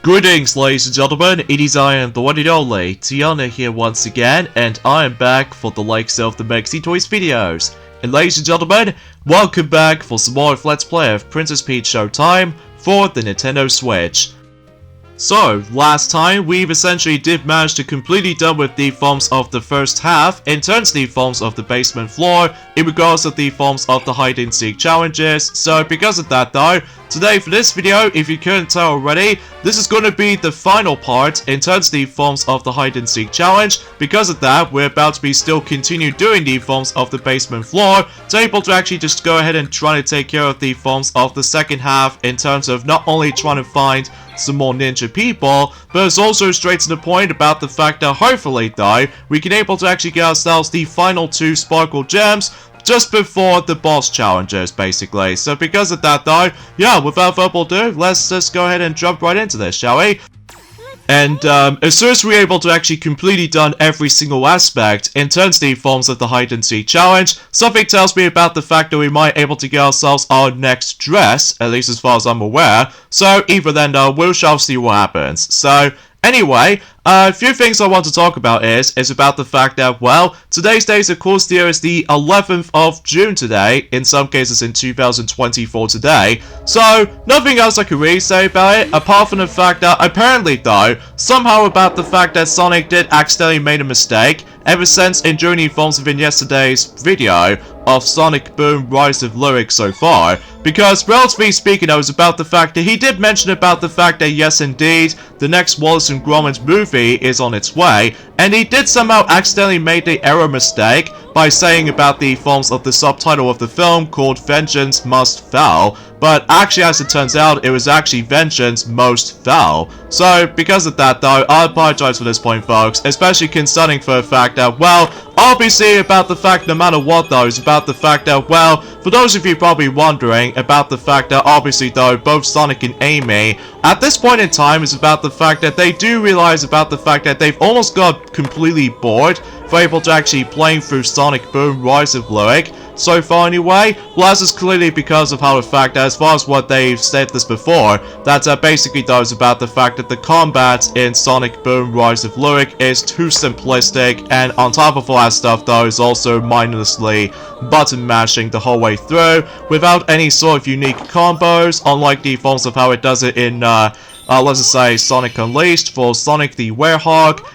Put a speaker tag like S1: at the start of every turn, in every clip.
S1: Greetings, ladies and gentlemen, it is I am the one and only, Tiana here once again, and I am back for the likes of the Maxi Toys videos. And ladies and gentlemen, welcome back for some more Let's Play of Princess Peach Showtime for the Nintendo Switch. So, last time, we've essentially did manage to completely done with the forms of the first half, in terms of the forms of the basement floor, in regards to the forms of the hide and seek challenges. So, because of that though, today for this video, if you couldn't tell already, this is going to be the final part in terms of the forms of the hide and seek challenge. Because of that, we're about to be still continue doing the forms of the basement floor, to able to actually just go ahead and try to take care of the forms of the second half, in terms of not only trying to find some more ninja people, but it's also straight to the point about the fact that hopefully though, we can able to actually get ourselves the final 2 sparkle gems just before the boss challenges, basically. So because of that though, yeah, without further ado, let's just go ahead and jump right into this, shall we? And as soon as we're able to actually completely done every single aspect in terms of the forms of the hide and seek challenge, something tells me about the fact that we might able to get ourselves our next dress, at least as far as I'm aware. So either then we shall see what happens. So anyway, a few things I want to talk about is about the fact that, well, today's date, of course, there is the 11th of June today, in some cases in 2024 today, so nothing else I can really say about it, apart from the fact that, apparently though, somehow about the fact that Sonic did accidentally made a mistake, ever since during the forms within yesterday's video of Sonic Boom Rise of Lyric so far, because relatively speaking, I was about the fact that he did mention about the fact that yes indeed, the next Wallace and Gromit movie is on its way, and he did somehow accidentally make the error mistake by saying about the forms of the subtitle of the film called Vengeance Must Fall, but actually as it turns out, it was actually Vengeance Most Foul. So because of that though, I apologize for this point folks, especially concerning for the fact that, well, obviously about the fact no matter what though, is about the fact that, well, for those of you probably wondering about the fact that obviously though, both Sonic and Amy, at this point in time is about the fact that they do realize about the fact that they've almost got completely bored for able to actually playing through Sonic Boom Rise of Lyric so far anyway. Well, this is clearly because of how the fact that as far as what they've said this before, that basically does about the fact that the combat in Sonic Boom Rise of Lyric is too simplistic, and on top of all that stuff though is also mindlessly button mashing the whole way through without any sort of unique combos, unlike the forms of how it does it in let's just say Sonic Unleashed for Sonic the Werehog.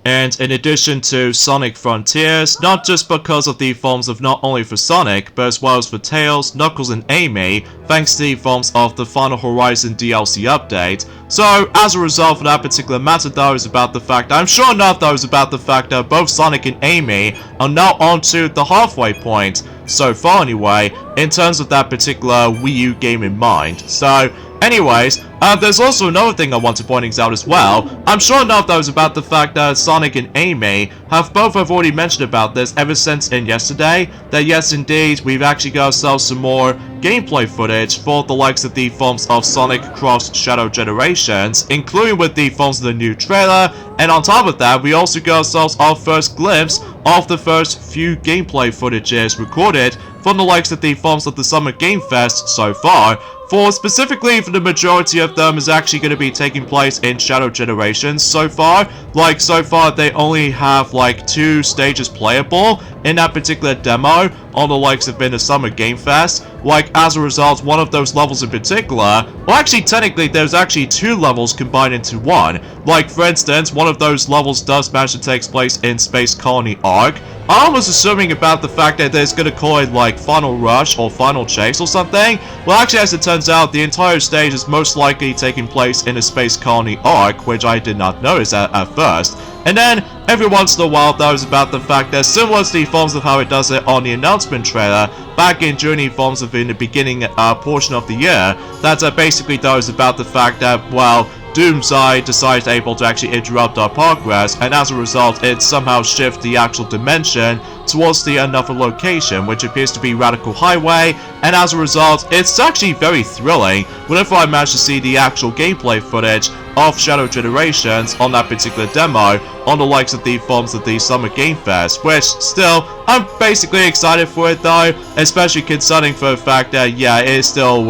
S1: And in addition to Sonic Frontiers, not just because of the forms of not only for Sonic, but as well as for Tails, Knuckles and Amy, thanks to the forms of the Final Horizon DLC update. So, as a result for that particular matter though is about the fact, I'm sure enough though is about the fact that both Sonic and Amy are now onto the halfway point, so far anyway, in terms of that particular Wii U game in mind. So, anyways, there's also another thing I want to point out as well. I'm sure enough though is about the fact that Sonic and Amy have already mentioned about this ever since in yesterday, that yes indeed, we've actually got ourselves some more gameplay footage for the likes of the forms of Sonic Cross Shadow Generations, including with the forms of the new trailer, and on top of that, we also got ourselves our first glimpse of the first few gameplay footages recorded from the likes of the forms of the Summer Game Fest so far, for specifically for the majority of them is actually going to be taking place in Shadow Generations so far. Like so far they only have like 2 stages playable in that particular demo on the likes of in the Summer Game Fest. Like as a result, one of those levels in particular, well actually technically there's actually 2 levels combined into one. Like for instance, one of those levels does manage to take place in Space Colony Arc. I was assuming about the fact that there's gonna call it like Final Rush or Final Chase or something. Well actually as it turns out, the entire stage is most likely taking place in a Space Colony Arc, which I did not notice at first. And then, every once in a while though is about the fact that similar to the forms of how it does it on the announcement trailer, back in during the forms of in the beginning portion of the year, that basically though is about the fact that, well, Doomsday decided able to actually interrupt our progress, and as a result it somehow shifts the actual dimension towards the another location, which appears to be Radical Highway, and as a result it's actually very thrilling whenever I manage to see the actual gameplay footage of Shadow Generations on that particular demo on the likes of the forms of the Summer Game Fest, which still, I'm basically excited for it though, especially concerning for the fact that, yeah, it is still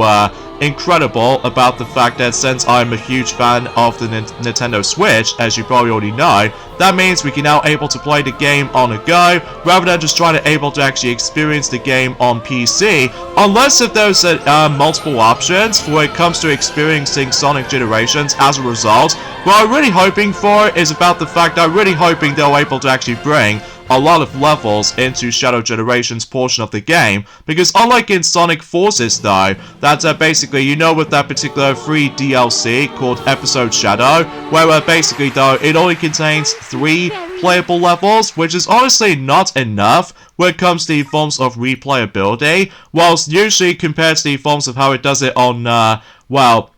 S1: incredible about the fact that since I'm a huge fan of the Nintendo Switch, as you probably already know, that means we can now able to play the game on a go, rather than just trying to able to actually experience the game on PC, unless if there's multiple options when it comes to experiencing Sonic Generations as a result. What I'm really hoping for is about the fact that I'm really hoping they're able to actually bring a lot of levels into Shadow Generations portion of the game, because unlike in Sonic Forces though, that's basically, you know, with that particular free DLC called Episode Shadow, where basically though, it only contains 3 playable levels, which is honestly not enough when it comes to the forms of replayability, whilst usually compared to the forms of how it does it on, well,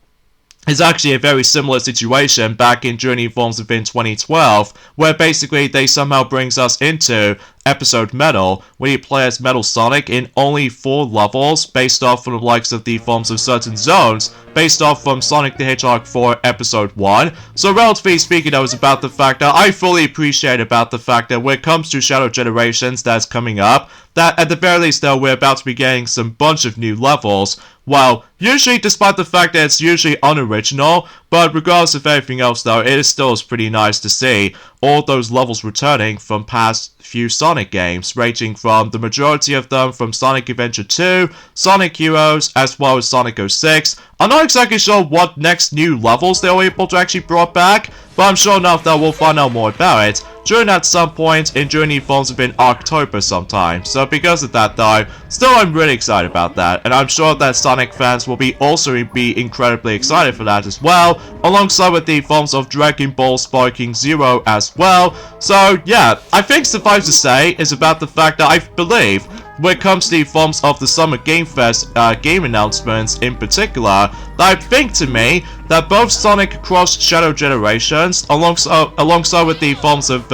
S1: it's actually a very similar situation back in Journey Forms within 2012, where basically they somehow brings us into Episode Metal, where you play as Metal Sonic in only 4 levels, based off from the likes of the forms of certain zones, based off from Sonic the Hedgehog 4 Episode 1. So relatively speaking, that was about the fact that I fully appreciate about the fact that when it comes to Shadow Generations that's coming up, that at the very least though, we're about to be getting some bunch of new levels. Well, usually despite the fact that it's usually unoriginal, but regardless of everything else though, it is still pretty nice to see all those levels returning from past few Sonic games, ranging from the majority of them from Sonic Adventure 2, Sonic Heroes, as well as Sonic 06. I'm not exactly sure what next new levels they were able to actually brought back, but I'm sure enough that we'll find out more about it during at some point in Journey Forms within October sometime. So because of that though, still I'm really excited about that, and I'm sure that Sonic fans will also be incredibly excited for that as well, alongside with the forms of Dragon Ball Sparking Zero as well. So yeah, I think suffice to say is about the fact that I believe when it comes to the forms of the Summer Game Fest game announcements in particular, that I think to me that both Sonic Cross Shadow Generations alongside with the forms of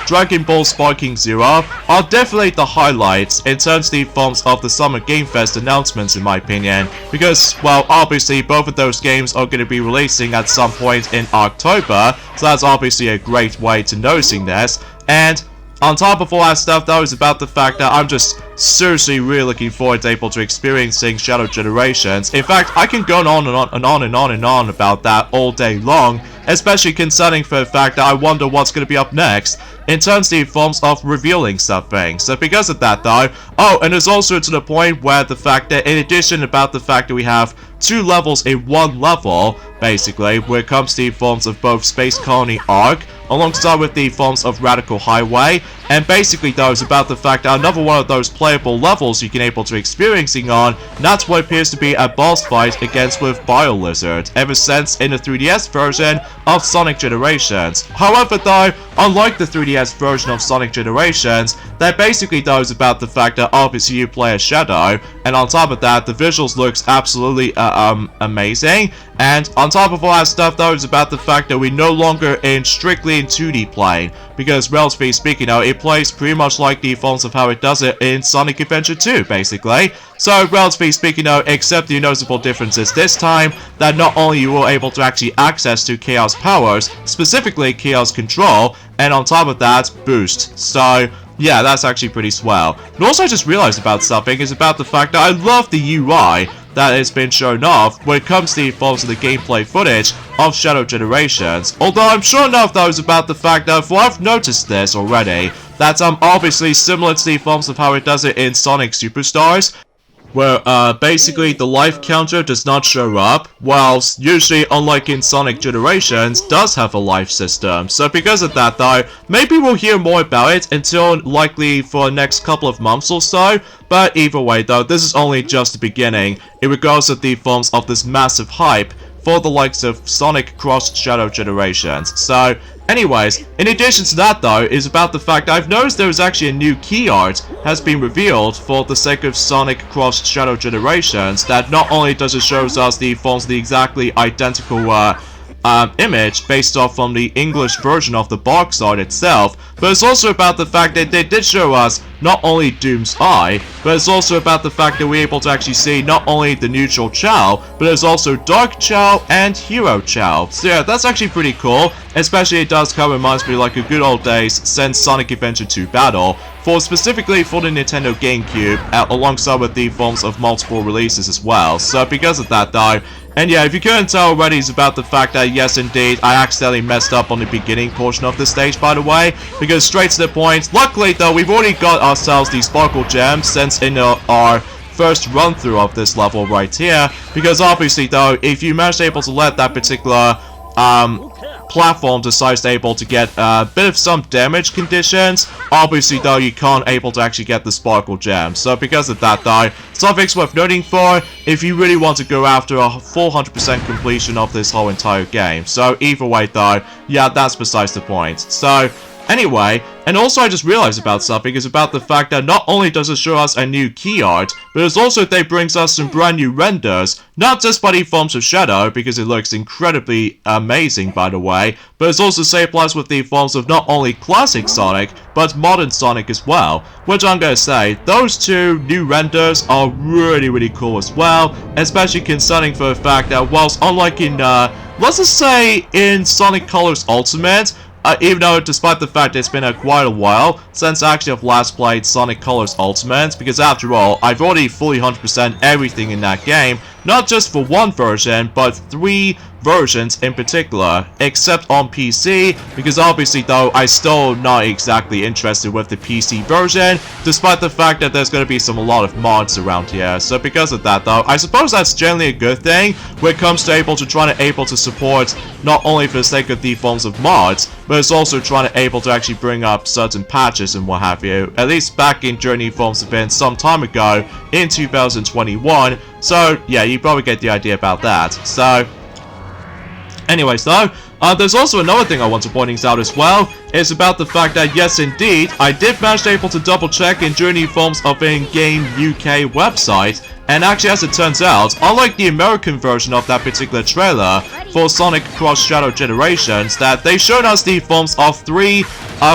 S1: Dragon Ball Sparking Zero are definitely the highlights in terms of the forms of the Summer Game Fest announcements, in my opinion, because, well, obviously both of those games are going to be releasing at some point in October, so that's obviously a great way to noticing this. And on top of all that stuff, that was about the fact that I'm just seriously really looking forward to able to experiencing Shadow Generations. In fact, I can go on and on and on and on and on about that all day long, especially concerning for the fact that I wonder what's going to be up next in terms of the forms of revealing something. So because of that though, oh, and it's also to the point where the fact that in addition about the fact that we have 2 levels in 1 level, basically, when it comes to the forms of both Space Colony Arc, alongside with the forms of Radical Highway, and basically though it's about the fact that another one of those playable levels you can able to experiencing on, and that's what appears to be a boss fight against with Bio-Lizard, ever since in the 3DS version of Sonic Generations. However though, unlike the 3DS version of Sonic Generations, that basically though is about the fact that obviously you play as Shadow, and on top of that, the visuals looks absolutely amazing. And on top of all that stuff though, it's about the fact that we're no longer strictly in 2D plane, because relatively speaking though, it plays pretty much like the forms of how it does it in Sonic Adventure 2, basically. So relatively speaking though, except the noticeable differences this time, that not only you were able to actually access to Chaos powers, specifically Chaos Control, and on top of that, Boost. So yeah, that's actually pretty swell. And also I just realized about something is about the fact that I love the UI that has been shown off when it comes to the forms of the gameplay footage of Shadow Generations. Although I'm sure enough though is about the fact that if I've noticed this already, that obviously similar to the forms of how it does it in Sonic Superstars, where basically the life counter does not show up, whilst usually, unlike in Sonic Generations, does have a life system. So because of that though, maybe we'll hear more about it until likely for the next couple of months or so, but either way though, this is only just the beginning in regards to the forms of this massive hype for the likes of Sonic Cross Shadow Generations. So anyways, in addition to that though, is about the fact I've noticed there is actually a new key art has been revealed for the sake of Sonic Cross Shadow Generations, that not only does it shows us the forms of the exactly identical image based off from the English version of the box art itself, but it's also about the fact that they did show us not only Doom's Eye, but it's also about the fact that we're able to actually see not only the neutral Chao, but there's also Dark Chao and Hero Chao. So yeah, that's actually pretty cool, especially it does kind of reminds me like a good old days since Sonic Adventure 2 battle, specifically for the Nintendo GameCube, alongside with the forms of multiple releases as well. So because of that though, and yeah, if you couldn't tell already, it's about the fact that yes indeed, I accidentally messed up on the beginning portion of the stage, by the way, because straight to the point. Luckily though, we've already got ourselves the Sparkle Gems since in our first run through of this level right here, because obviously though, if you manage able to let that particular platform decides able to get a bit of some damage conditions, obviously though you can't able to actually get the Sparkle Gem. So because of that though, something's worth noting for if you really want to go after a full 100% completion of this whole entire game. So either way though, yeah, that's besides the point. So anyway, and also I just realized about something, is about the fact that not only does it show us a new key art, but it also they brings us some brand new renders, not just by the forms of Shadow, because it looks incredibly amazing by the way, but it's also same plus with the forms of not only classic Sonic, but modern Sonic as well, which I'm gonna say, those two new renders are really cool as well, especially concerning for the fact that whilst unlike in, let's just say in Sonic Colors Ultimate, even though despite the fact it's been quite a while since I actually have last played Sonic Colors Ultimate, because after all, I've already fully 100% everything in that game, not just for one version, but 3 versions in particular, except on PC, because obviously though, I'm still not exactly interested with the PC version, despite the fact that there's going to be a lot of mods around here. So because of that though, I suppose that's generally a good thing when it comes to trying to support not only for the sake of the forms of mods, but it's also trying to actually bring up certain patches and what have you, at least back in Journey Forms event some time ago in 2021. So yeah, you probably get the idea about that. So anyways though, there's also another thing I want to point out as well, is about the fact that yes indeed, I did manage to double check in Journey Forms of in-game UK website, and actually as it turns out, unlike the American version of that particular trailer for Sonic Cross Shadow Generations, that they showed us the forms of 3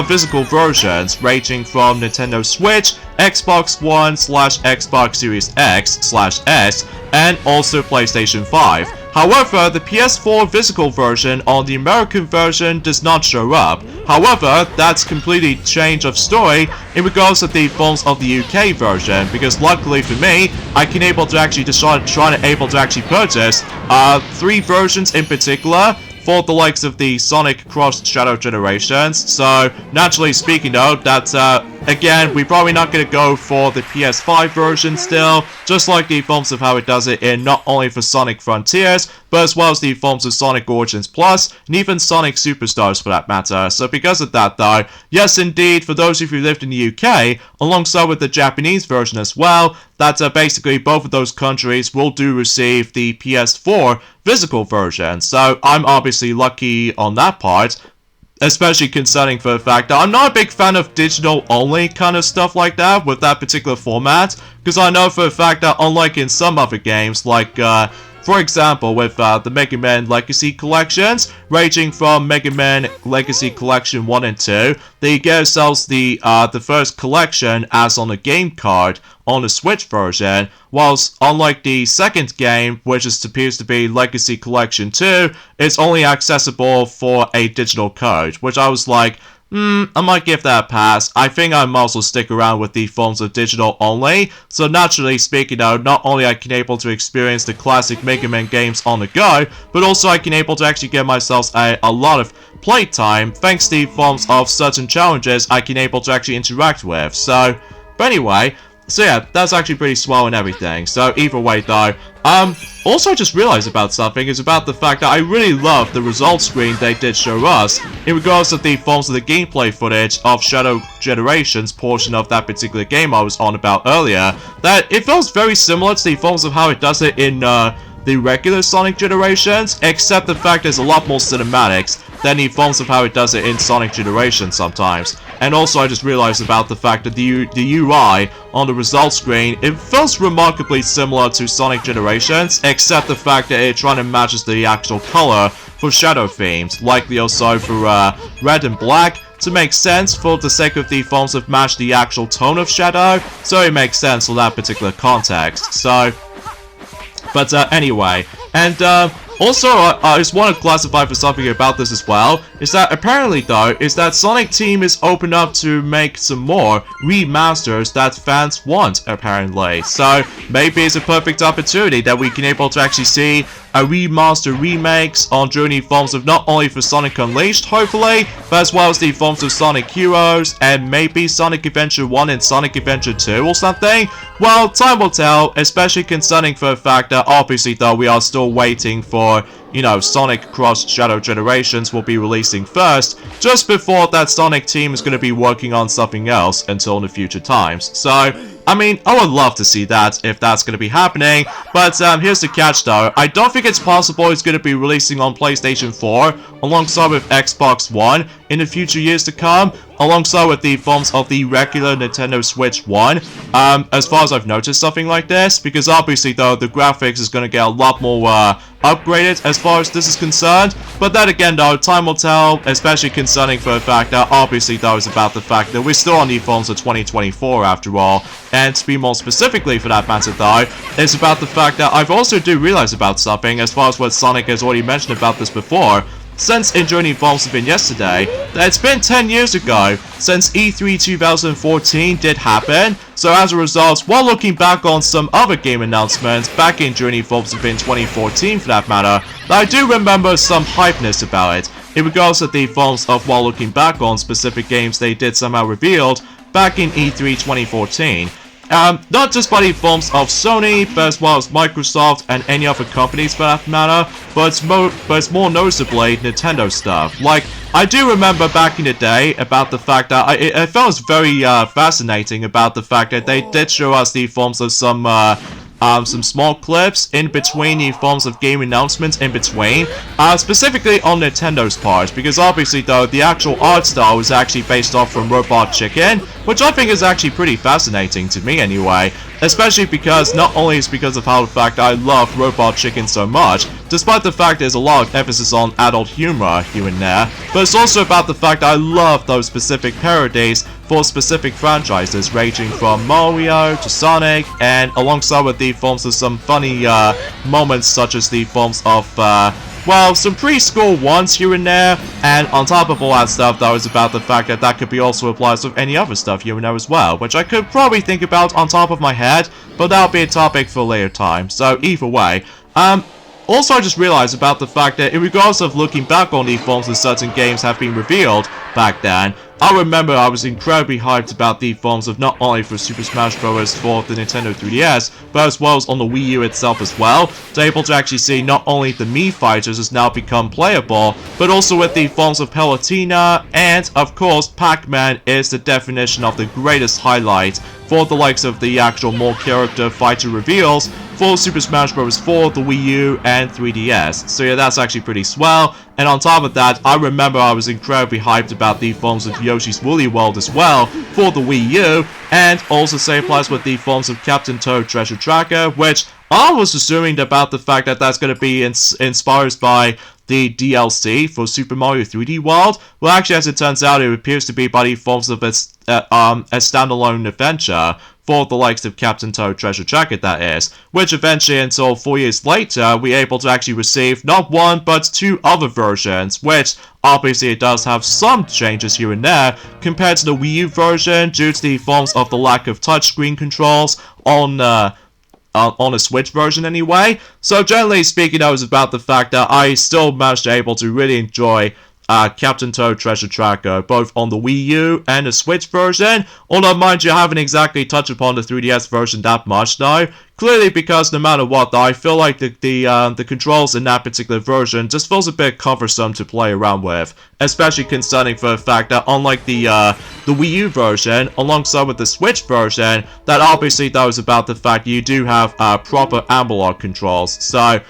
S1: physical versions, ranging from Nintendo Switch, Xbox One / Xbox Series X / S, and also PlayStation 5. However, the PS4 physical version on the American version does not show up. However, that's completely change of story in regards to the forms of the UK version, because luckily for me, I can able to actually decide trying to actually purchase 3 versions in particular for the likes of the Sonic Cross Shadow Generations. So naturally speaking though, that's again, we're probably not going to go for the PS5 version still, just like the forms of how it does it in not only for Sonic Frontiers, but as well as the forms of Sonic Origins Plus, and even Sonic Superstars for that matter. So because of that though, yes indeed, for those of you who lived in the UK, alongside with the Japanese version as well, that basically both of those countries will receive the PS4 physical version. So I'm obviously lucky on that part, especially concerning for the fact that I'm not a big fan of digital only kind of stuff like that with that particular format, because I know for the fact that unlike in some other games like for example, with the Mega Man Legacy Collections, ranging from Mega Man Legacy Collection 1 and 2, they get yourselves the first collection as on a game card on the Switch version, whilst unlike the second game, which appears to be Legacy Collection 2, it's only accessible for a digital code, which I was like, I might give that a pass. I think I might also stick around with the forms of digital only. So naturally speaking though, not only I can able to experience the classic Mega Man games on the go, but also I can able to actually get myself a lot of playtime thanks to the forms of certain challenges I can able to actually interact with. So, but anyway, so yeah, that's actually pretty swell and everything. So either way though, also I just realized about something, is about the fact that I really love the results screen they did show us in regards to the forms of the gameplay footage of Shadow Generations portion of that particular game I was on about earlier, that it feels very similar to the forms of how it does it in the regular Sonic Generations, except the fact there's a lot more cinematics than the forms of how it does it in Sonic Generations sometimes. And also I just realized about the fact that the UI on the results screen, it feels remarkably similar to Sonic Generations, except the fact that it trying to matches the actual color for Shadow themes, likely also for red and black, to make sense for the sake of the forms of match the actual tone of Shadow, so it makes sense for that particular context. So, but anyway, and Also, I just want to classify for something about this as well, is that apparently though, is that Sonic Team is open up to make some more remasters that fans want, apparently. So, maybe it's a perfect opportunity that we can able to actually see a remaster remakes on Journey forms of not only for Sonic Unleashed, hopefully, but as well as the forms of Sonic Heroes, and maybe Sonic Adventure 1 and Sonic Adventure 2 or something. Well, time will tell, especially concerning for the fact that obviously though we are still waiting for, you know, Sonic Cross Shadow Generations will be releasing first, just before that Sonic Team is going to be working on something else until in the future times. So, I mean, I would love to see that if that's going to be happening, but here's the catch though. I don't think it's possible it's going to be releasing on PlayStation 4 alongside with Xbox One in the future years to come, alongside with the forms of the regular Nintendo Switch 1, as far as I've noticed something like this, because obviously though the graphics is going to get a lot more upgraded as far as this is concerned, but then again though, time will tell, especially concerning for the fact that obviously though is about the fact that we're still on the phones of 2024 after all, and to be more specifically for that matter though, it's about the fact that I've also do realize about something as far as what Sonic has already mentioned about this before. Since Journey Forms have been yesterday, that it's been 10 years ago since E3 2014 did happen, so as a result, while looking back on some other game announcements back in Journey Forms have been 2014 for that matter, I do remember some hypeness about it, in regards to the forms of while looking back on specific games they did somehow revealed back in E3 2014. Not just by the forms of Sony, but as well as Microsoft and any other companies for that matter, but it's more noticeably Nintendo stuff. Like, I do remember back in the day about the fact that I felt it was very fascinating about the fact that they did show us the forms of some small clips in between the forms of game announcements in between, specifically on Nintendo's part, because obviously though the actual art style was actually based off from Robot Chicken, which I think is actually pretty fascinating to me anyway, especially because not only is because of how the fact I love Robot Chicken so much, despite the fact there's a lot of emphasis on adult humor here and there, but it's also about the fact I love those specific parodies for specific franchises ranging from Mario to Sonic, and alongside with the forms of some funny moments such as the forms of well, some preschool ones here and there, and on top of all that stuff, that was about the fact that that could be also applied with any other stuff here and there as well, which I could probably think about on top of my head, but that'll be a topic for a later time, so either way. Also, I just realized about the fact that in regards of looking back on the forms that certain games have been revealed back then, I remember I was incredibly hyped about the forms of not only for Super Smash Bros. For the Nintendo 3DS, but as well as on the Wii U itself as well, to able to actually see not only the Mii fighters has now become playable, but also with the forms of Palutena, and of course Pac-Man is the definition of the greatest highlight for the likes of the actual more character fighter reveals for Super Smash Bros. 4, the Wii U, and 3DS. So yeah, that's actually pretty swell. And on top of that, I remember I was incredibly hyped about the forms of Yoshi's Woolly World as well for the Wii U, and also same applies with the forms of Captain Toad Treasure Tracker, which I was assuming about the fact that that's going to be inspired by the DLC for Super Mario 3D World. Well, actually, as it turns out, it appears to be by the forms of a standalone adventure for the likes of Captain Toad Treasure Tracker, that is, which eventually until 4 years later we're able to actually receive not one but two other versions, which obviously it does have some changes here and there compared to the Wii U version due to the forms of the lack of touchscreen controls on a Switch version anyway. So generally speaking, that was about the fact that I still managed to able to really enjoy Captain Toad Treasure Tracker, both on the Wii U and the Switch version, although mind you, I haven't exactly touched upon the 3DS version that much now, clearly because no matter what, though, I feel like the controls in that particular version just feels a bit cumbersome to play around with, especially concerning for the fact that unlike the Wii U version, alongside with the Switch version, that obviously that was about the fact you do have proper analog controls, so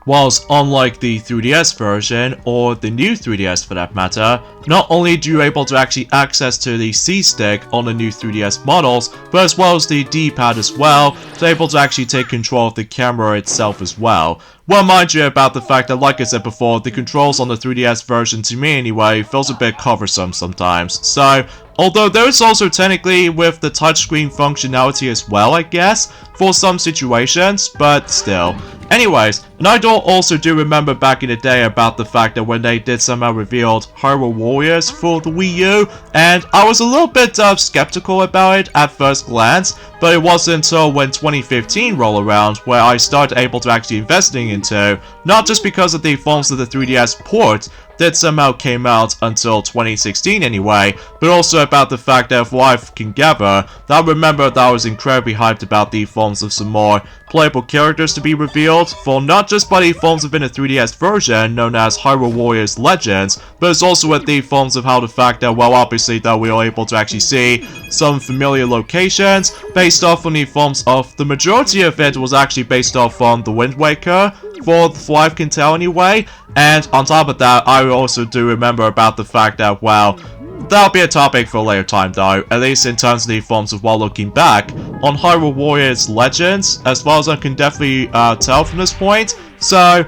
S1: whilst unlike the 3DS version, or the new 3DS for that matter, not only do you able to actually access to the C-Stick on the new 3DS models, but as well as the D-Pad as well, to able to actually take control of the camera itself as well, well, mind you about the fact that, like I said before, the controls on the 3DS version, to me anyway, feels a bit cumbersome sometimes. So, although there is also technically with the touchscreen functionality as well, I guess, for some situations, but still. Anyways, and I also do remember back in the day about the fact that when they did somehow revealed Hyrule Warriors for the Wii U, and I was a little bit skeptical about it at first glance, but it wasn't until when 2015 rolled around where I started able to actually investing into, not just because of the forms of the 3DS port that somehow came out until 2016 anyway, but also about the fact that if what I can gather, that I remember that I was incredibly hyped about the forms of some more playable characters to be revealed, for not just by the forms within the 3DS version known as Hyrule Warriors Legends, but it's also with the forms of how the fact that, well, obviously that we were able to actually see some familiar locations based off on the forms of the majority of it was actually based off on the Wind Waker, for what I can tell anyway, and on top of that, I also do remember about the fact that, well, that'll be a topic for a later time though, at least in terms of the forms of while looking back on Hyrule Warriors Legends, as far as I can definitely tell from this point. So,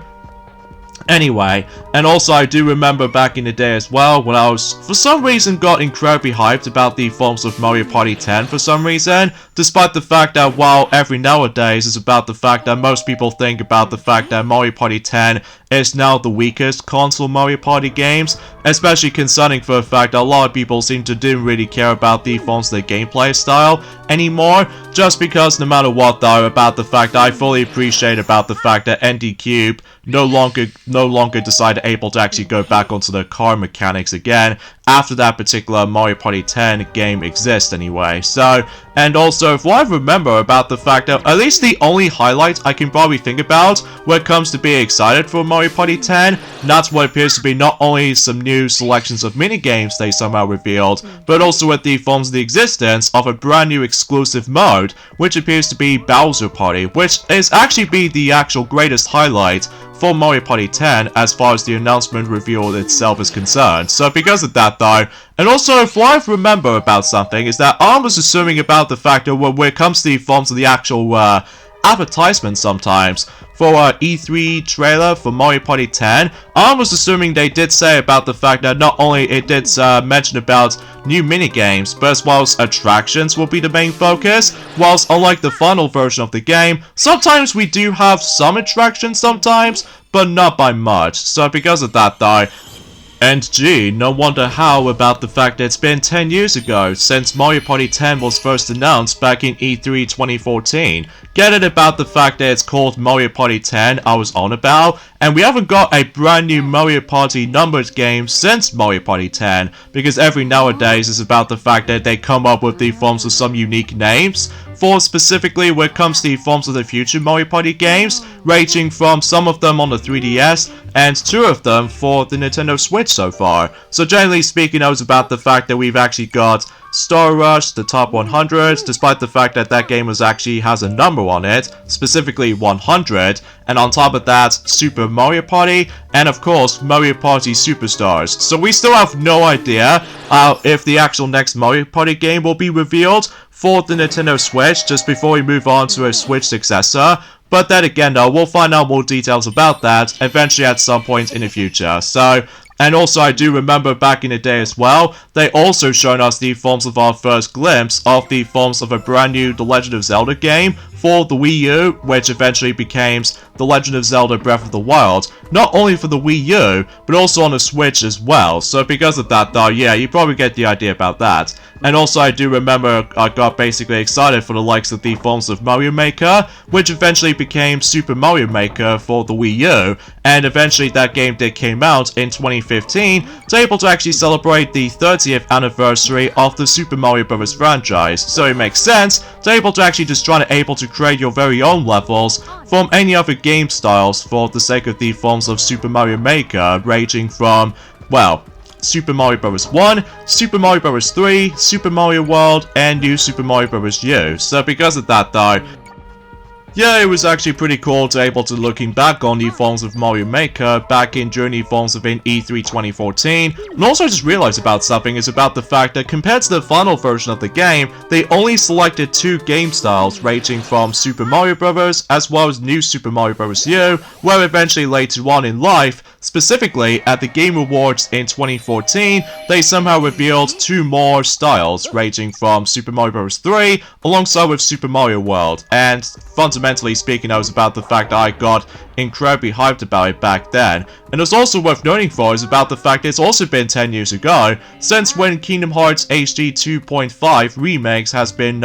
S1: anyway, and also I do remember back in the day as well when I was, for some reason, got incredibly hyped about the forms of Mario Party 10 for some reason, despite the fact that while every nowadays is about the fact that most people think about the fact that Mario Party 10 is now the weakest console Mario Party games, especially concerning for the fact that a lot of people seem to didn't really care about the forms of the gameplay style anymore, just because no matter what though, about the fact that I fully appreciate about the fact that ND Cube no longer decided able to actually go back onto the car mechanics again after that particular Mario Party 10 game exists anyway. So, and also if what I remember about the fact that at least the only highlight I can probably think about when it comes to being excited for Mario Party 10, that's what appears to be not only some new selections of minigames they somehow revealed, but also with the forms of the existence of a brand new exclusive mode, which appears to be Bowser Party, which is actually be the actual greatest highlight for Mario Party 10 as far as the announcement reveal itself is concerned. So because of that though, and also if what I remember about something is that I was assuming about the fact that when it comes to the forms of the actual advertisement sometimes for E3 trailer for Mario Party 10, I was assuming they did say about the fact that not only it did mention about new minigames, but as well as attractions will be the main focus, whilst unlike the final version of the game, sometimes we do have some attractions sometimes, but not by much. So because of that though, and gee, no wonder how about the fact that it's been 10 years ago since Mario Party 10 was first announced back in E3 2014. Get it about the fact that it's called Mario Party 10 I was on about, and we haven't got a brand new Mario Party numbered game since Mario Party 10, because every nowadays is about the fact that they come up with the forms of some unique names, for specifically when it comes to the forms of the future Mario Party games, ranging from some of them on the 3DS, and 2 of them for the Nintendo Switch so far. So generally speaking, I was about the fact that we've actually got Star Rush, the top 100, despite the fact that that game actually has a number on it, specifically 100, and on top of that, Super Mario Party, and of course, Mario Party Superstars. So we still have no idea if the actual next Mario Party game will be revealed for the Nintendo Switch, just before we move on to a Switch successor. But then again though, we'll find out more details about that eventually at some point in the future. So, and also I do remember back in the day as well, they also shown us the forms of our first glimpse of the forms of a brand new The Legend of Zelda game for the Wii U, which eventually became The Legend of Zelda Breath of the Wild, not only for the Wii U, but also on the Switch as well. So because of that though, yeah, you probably get the idea about that. And also I do remember I got basically excited for the likes of the forms of Mario Maker, which eventually became Super Mario Maker for the Wii U, and eventually that game did came out in 2015 to able to actually celebrate the 30th anniversary of the Super Mario Bros. Franchise. So it makes sense to able to actually just try to create your very own levels from any other game styles for the sake of the forms of Super Mario Maker, ranging from, well, Super Mario Bros. 1, Super Mario Bros. 3, Super Mario World, and New Super Mario Bros. U. So because of that though, yeah, it was actually pretty cool to able to looking back on the forms of Mario Maker back in during the forms of in E3 2014, and also just realized about something is about the fact that compared to the final version of the game, they only selected 2 game styles ranging from Super Mario Bros. As well as New Super Mario Bros. U, where eventually later on in life, specifically at the Game Awards in 2014, they somehow revealed 2 more styles ranging from Super Mario Bros. 3 alongside with Super Mario World, and fundamentally speaking, I was about the fact that I got incredibly hyped about it back then. And it's also worth noting for is about the fact it's also been 10 years ago since when Kingdom Hearts HD 2.5 Remakes has been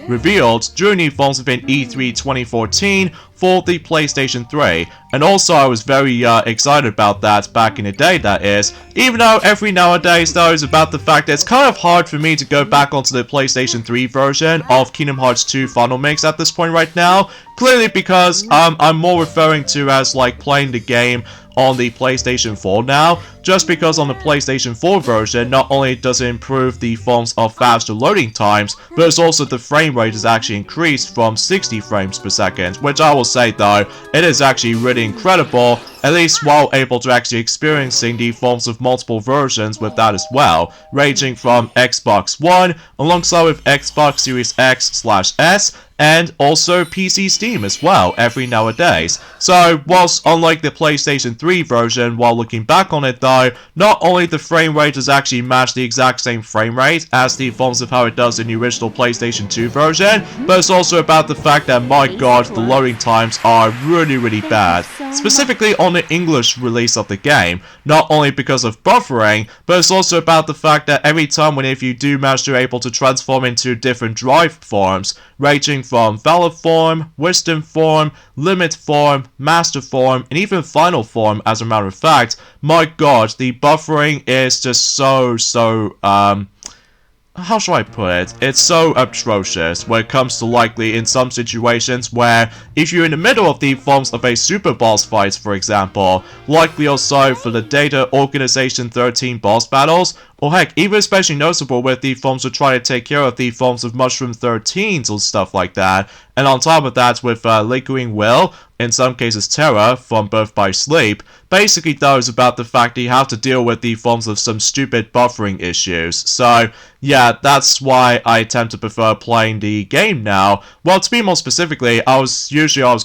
S1: revealed during the forms of an E3 2014 for the PlayStation 3. And also I was very excited about that back in the day, that is, even though every nowadays though is about the fact that it's kind of hard for me to go back onto the PlayStation 3 version of Kingdom Hearts 2 Final Mix at this point right now, clearly because I'm more referring to as like playing the game on the PlayStation 4 now, just because on the PlayStation 4 version, not only does it improve the forms of faster loading times, but it's also the frame rate is actually increased from 60 frames per second, which I will say though, it is actually really incredible, at least while able to actually experiencing the forms of multiple versions with that as well, ranging from Xbox One, alongside with Xbox Series X/S, and also PC Steam as well, every nowadays. So, whilst unlike the PlayStation 3 version, while looking back on it though, not only the frame rate does actually match the exact same frame rate as the forms of how it does in the original PlayStation 2 version, but it's also about the fact that, my god, the loading times are really bad. Specifically on the English release of the game, not only because of buffering, but it's also about the fact that every time if you do manage to able to transform into different drive forms, ranging from Valor form, Wisdom form, Limit form, Master form, and even Final form as a matter of fact, my god, the buffering is just so how shall I put it? It's so atrocious when it comes to likely in some situations where if you're in the middle of the forms of a super boss fight, for example, likely also for the Data Organization 13 boss battles, or heck, even especially noticeable with the forms of trying to take care of the forms of Mushroom 13s or stuff like that, and on top of that with Lingering Will, in some cases Terra, from Birth by Sleep, basically those about the fact that you have to deal with the forms of some stupid buffering issues. So, yeah, that's why I tend to prefer playing the game now. Well, to be more specifically, I was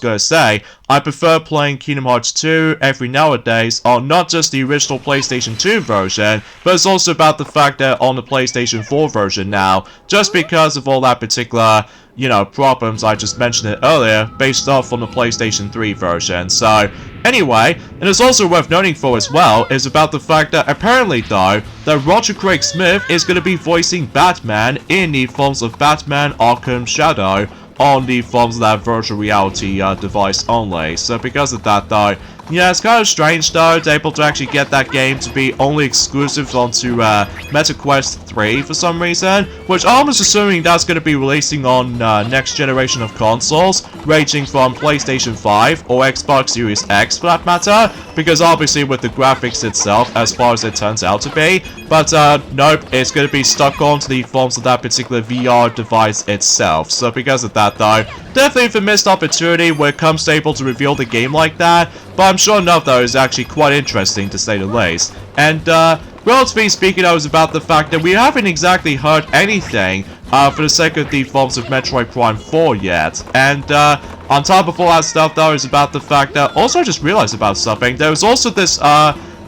S1: gonna say, I prefer playing Kingdom Hearts 2 every nowadays on not just the original PlayStation 2 version, but it's also about the fact that on the PlayStation 4 version now, just because of all that particular, you know, problems I just mentioned it earlier, based off on the PlayStation 3 version. So, anyway, and it's also worth noting for as well, is about the fact that apparently though, that Roger Craig Smith is going to be voicing Batman in the forms of Batman Arkham Shadow on the forms of that virtual reality device only. So because of that though, yeah, it's kind of strange though to able to actually get that game to be only exclusive onto MetaQuest 3 for some reason, which I'm just assuming that's going to be releasing on next generation of consoles, ranging from PlayStation 5 or Xbox Series X for that matter, because obviously with the graphics itself, as far as it turns out to be, but nope, it's going to be stuck onto the forms of that particular VR device itself. So because of that though, definitely a missed opportunity when it comes to able to reveal the game like that, but I'm sure enough though it's actually quite interesting to say the least. And relatively speaking, I was about the fact that we haven't exactly heard anything for the sake of the forms of Metroid Prime 4 yet. And on top of all that stuff though is about the fact that also I just realized about something. There was also this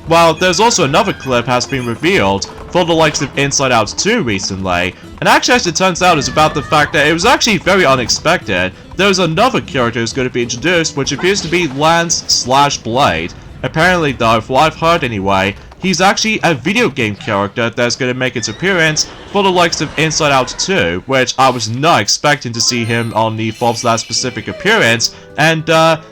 S1: well, there's also another clip has been revealed for the likes of Inside Out 2 recently, and actually as it turns out is about the fact that it was actually very unexpected. There's another character who's going to be introduced, which appears to be Lance/Blade. Apparently though, from what I've heard anyway, he's actually a video game character that's going to make its appearance for the likes of Inside Out 2, which I was not expecting to see him on the forms of that specific appearance. And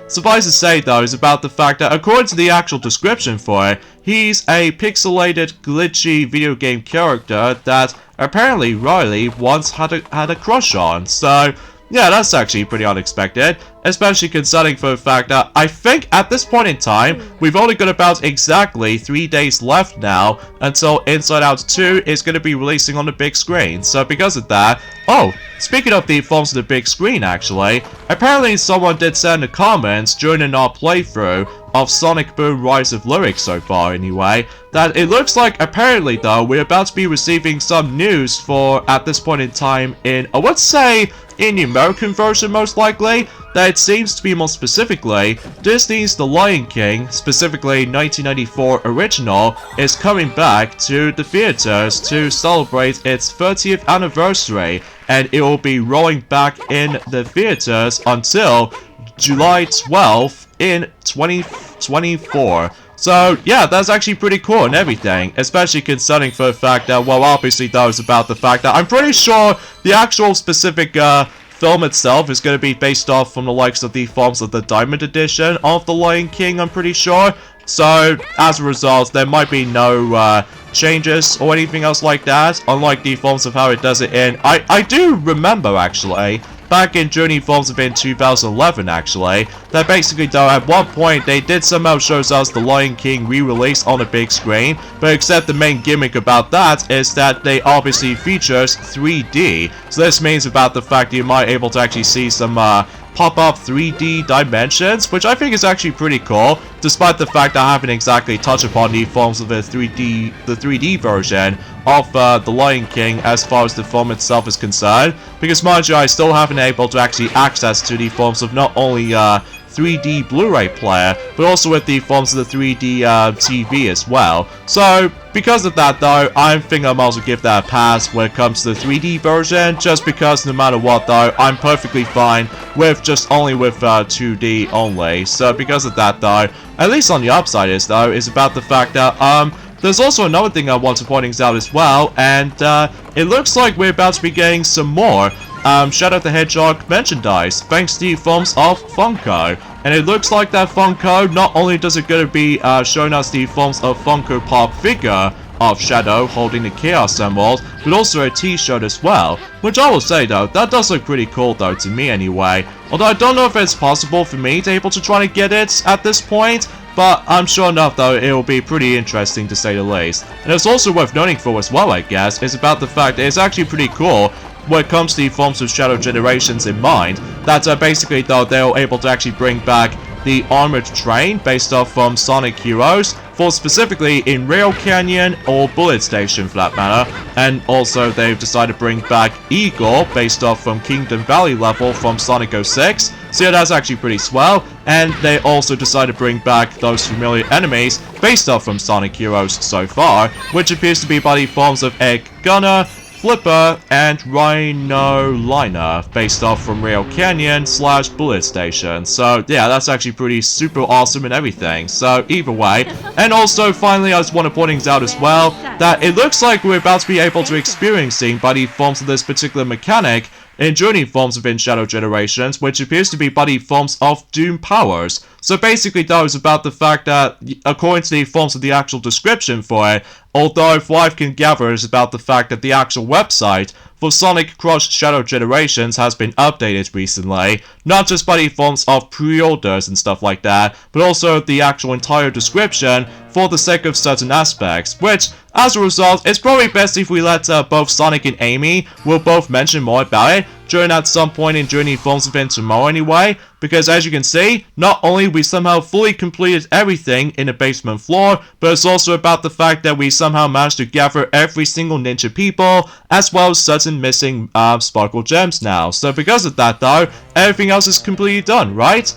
S1: suffice to say though is about the fact that according to the actual description for it, he's a pixelated, glitchy video game character that apparently Riley once had a crush on. So yeah, that's actually pretty unexpected, especially considering for the fact that I think at this point in time, we've only got about exactly 3 days left now until Inside Out 2 is going to be releasing on the big screen. So because of that, oh, speaking of the forms of the big screen actually, apparently someone did send the comments during our playthrough of Sonic Boom Rise of Lyrics so far anyway, that it looks like apparently though we're about to be receiving some news for at this point in time in, I would say, in the American version most likely, that it seems to be more specifically, Disney's The Lion King, specifically 1994 original, is coming back to the theaters to celebrate its 30th anniversary, and it will be rolling back in the theaters until July 12th in 2024. So, yeah, that's actually pretty cool and everything, especially concerning for the fact that, well, obviously that was about the fact that I'm pretty sure the actual specific, film itself is going to be based off from the likes of the forms of the Diamond Edition of The Lion King, I'm pretty sure. So, as a result, there might be no, changes or anything else like that, unlike the forms of how it does it in... I do remember, actually, back in Journey Forms of in 2011 actually, that basically though at one point they did somehow show us The Lion King re-release on a big screen, but except the main gimmick about that is that they obviously features 3D, so this means about the fact that you might able to actually see some pop-up 3D dimensions, which I think is actually pretty cool, despite the fact that I haven't exactly touched upon the forms of the 3D version of The Lion King as far as the film itself is concerned, because mind you, I still haven't been able to actually access to the forms of not only 3D Blu-ray player, but also with the forms of the 3D TV as well. So, because of that though, I think I might as well give that a pass when it comes to the 3D version, just because no matter what though, I'm perfectly fine with just only with 2D only. So because of that though, at least on the upside is though, is about the fact that, there's also another thing I want to point out as well, and it looks like we're about to be getting some more Shadow the Hedgehog merchandise, thanks to the forms of Funko. And it looks like that Funko, not only does it going to be showing us the forms of Funko Pop figure of Shadow holding the Chaos Emerald, but also a t-shirt as well, which I will say though, that does look pretty cool though to me anyway, although I don't know if it's possible for me to able to try to get it at this point, but I'm sure enough though it will be pretty interesting to say the least. And it's also worth noting for as well, I guess, is about the fact that it's actually pretty cool when it comes to the forms of Shadow Generations in mind, that basically though they were able to actually bring back the armored train based off from Sonic Heroes, for specifically in Rail Canyon or Bullet Station for that matter, and also they've decided to bring back Eagle based off from Kingdom Valley level from Sonic 06, so yeah, that's actually pretty swell, and they also decided to bring back those familiar enemies based off from Sonic Heroes so far, which appears to be by the forms of Egg Gunner, Flipper, and Rhino Liner, based off from Rail Canyon / Bullet Station. So yeah, that's actually pretty super awesome and everything. So either way, and also finally I just want to point out as well, that it looks like we're about to be able to experiencing by the forms of this particular mechanic in Journey forms within Shadow Generations, which appears to be by the forms of Doom powers. So basically though, it's about the fact that, according to the forms of the actual description for it, although if what I can gather is about the fact that the actual website for Sonic Crush Shadow Generations has been updated recently, not just by the forms of pre-orders and stuff like that, but also the actual entire description for the sake of certain aspects, which, as a result, it's probably best if we let both Sonic and Amy will both mention more about it during at some point in Journey Forms event tomorrow anyway, because as you can see, not only we somehow fully completed everything in the basement floor, but it's also about the fact that we somehow managed to gather every single ninja people, as well as certain missing sparkle gems now. So because of that though, everything else is completely done, right?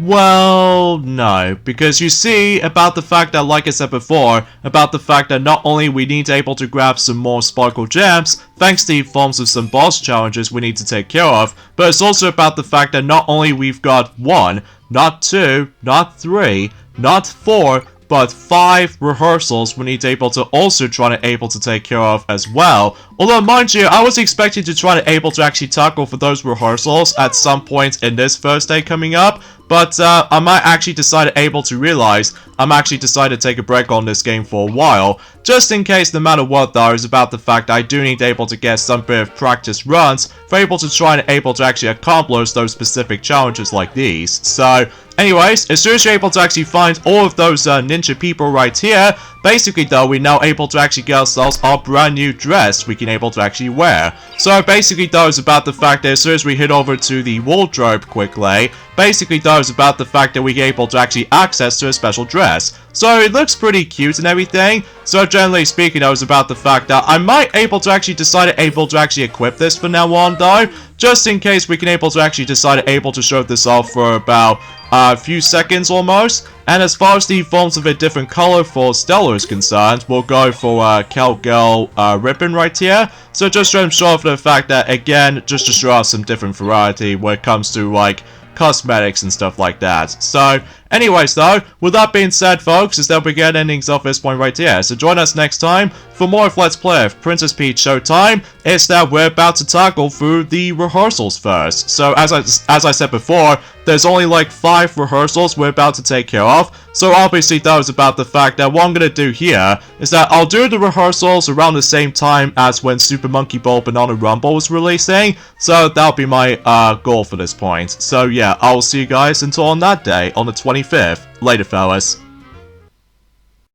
S1: Well, no, because you see, about the fact that, like I said before, about the fact that not only we need to able to grab some more sparkle gems, thanks to the forms of some boss challenges we need to take care of, but it's also about the fact that not only we've got 1, not 2, not 3, not 4, but 5 rehearsals we need to able to also try to able to take care of as well. Although mind you, I was expecting to try to able to actually tackle for those rehearsals at some point in this Thursday coming up, but I might actually decide to realize I'm actually decided to take a break on this game for a while, just in case no matter what though is about the fact I do need to get some bit of practice runs for able to try and actually accomplish those specific challenges like these. So anyways, as soon as you're able to actually find all of those ninja people right here, basically though, we're now able to actually get ourselves our brand new dress we can to actually wear. So basically though, it's about the fact that as soon as we head over to the wardrobe quickly, basically though, it's about the fact that we're able to actually access to a special dress. So it looks pretty cute and everything. So generally speaking, though, it's about the fact that I might to actually decide to actually equip this from now on though, just in case we can to actually decide to show this off for about a few seconds almost. And as far as the forms of a different color for Stellar is concerned, we'll go for Cowgirl ribbon right here. So just to show off the fact that, again, just to show off some different variety when it comes to like cosmetics and stuff like that. So anyways though, with that being said folks, is that we get endings off this point right here. So join us next time for more of Let's Play of Princess Peach Showtime. It's that we're about to tackle through the rehearsals first. So as I said before, there's only like 5 rehearsals we're about to take care of. So obviously that was about the fact that what I'm gonna do here is that I'll do the rehearsals around the same time as when Super Monkey Ball Banana Rumble was releasing. So that'll be my goal for this point. So yeah, I'll see you guys until on that day, on the 25th. Later fellas.